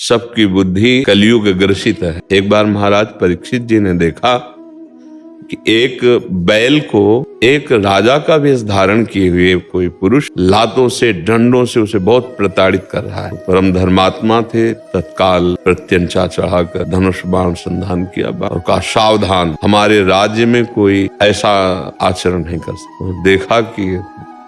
सबकी बुद्धि कलयुग ग्रसित है। एक बार महाराज परीक्षित जी ने देखा कि एक बैल को एक राजा का वेश धारण किए हुए कोई पुरुष लातों से डंडों से उसे बहुत प्रताड़ित कर रहा है। परम धर्मात्मा थे, तत्काल प्रत्यंचा चढ़ाकर धनुष बाण संधान किया और कहा, सावधान, हमारे राज्य में कोई ऐसा आचरण नहीं कर सकता। देखा कि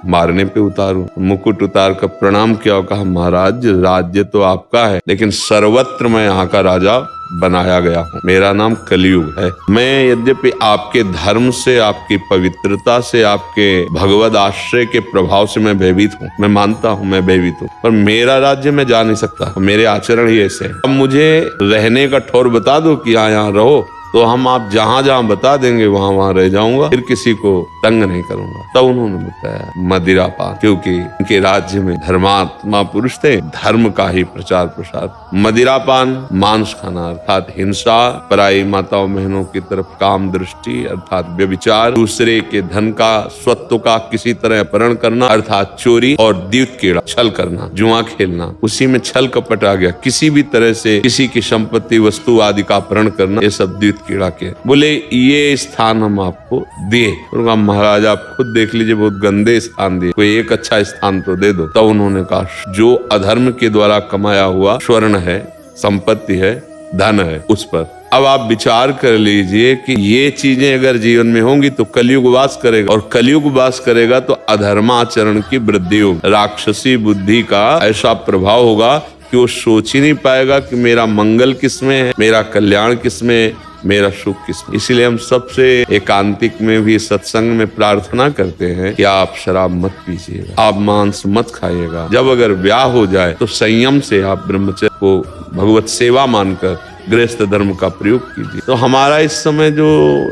मारने पे उतारूं, मुकुट उतार कर प्रणाम किया और कहा, महाराज राज्य तो आपका है, लेकिन सर्वत्र मैं यहाँ का राजा बनाया गया हूँ। मेरा नाम कलयुग है। मैं यद्यपि आपके धर्म से, आपकी पवित्रता से, आपके भगवद आश्रय के प्रभाव से मैं भयभीत हूँ, मैं मानता हूँ मैं भयभीत हूँ, पर मेरा राज्य मैं जा नहीं सकता, मेरे आचरण ही ऐसे हैं। अब मुझे रहने का ठौर बता दो कि यहाँ रहो, तो हम आप जहां जहां बता देंगे वहां वहां रह जाऊंगा, फिर किसी को तंग नहीं करूंगा। तब उन्होंने बताया मदिरापान, क्योंकि उनके राज्य में धर्मात्मा पुरुष थे, धर्म का ही प्रचार प्रसार। मदिरापान मांस खाना अर्थात हिंसा, पराई माताओं बहनों की तरफ काम दृष्टि अर्थात व्यभिचार, दूसरे के धन का स्वत्व का किसी तरह अपहरण करना अर्थात चोरी, और द्यूतक्रीड़ा छल करना, जुआ खेलना, उसी में छल कपट आ गया। किसी भी तरह से किसी की संपत्ति वस्तु आदि का अपहरण करना, ये सब कीड़ा के। बोले ये स्थान हम आपको दिए। महाराज आप खुद देख लीजिए, बहुत गंदे स्थान दिए, कोई एक अच्छा स्थान तो दे दो। तब उन्होंने कहा, जो अधर्म के द्वारा कमाया हुआ स्वर्ण है, संपत्ति है, धन है, उस पर अब आप विचार कर लीजिए कि ये चीजें अगर जीवन में होंगी तो कलयुग वास करेगा, और कलयुग वास करेगा तो अधर्माचरण की वृद्धि होगी। राक्षसी बुद्धि का ऐसा प्रभाव होगा कि वो सोच ही नहीं पाएगा कि मेरा मंगल किसमें है, मेरा कल्याण किसमें, मेरा सुख किसमें। इसीलिए हम सबसे एकांतिक में भी सत्संग में प्रार्थना करते हैं कि आप शराब मत पीजिएगा, आप मांस मत खाइएगा। जब अगर ब्याह हो जाए तो संयम से आप ब्रह्मचर्य को भगवत सेवा मानकर गृहस्थ धर्म का प्रयोग कीजिए। तो हमारा इस समय जो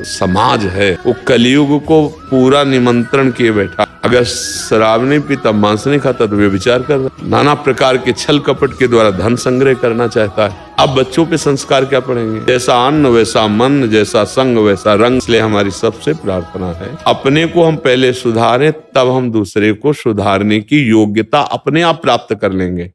समाज है वो कलयुग को पूरा निमंत्रण किए बैठा। अगर शराब नहीं पीता, मांस नहीं खाता, तो व्यभिचार कर रहा, नाना प्रकार के छल कपट के द्वारा धन संग्रह करना चाहता है। अब बच्चों पे संस्कार क्या पढ़ेंगे? जैसा अन्न वैसा मन, जैसा संग वैसा रंग। इसलिए हमारी सबसे प्रार्थना है, अपने को हम पहले सुधारें, तब हम दूसरे को सुधारने की योग्यता अपने आप प्राप्त कर लेंगे।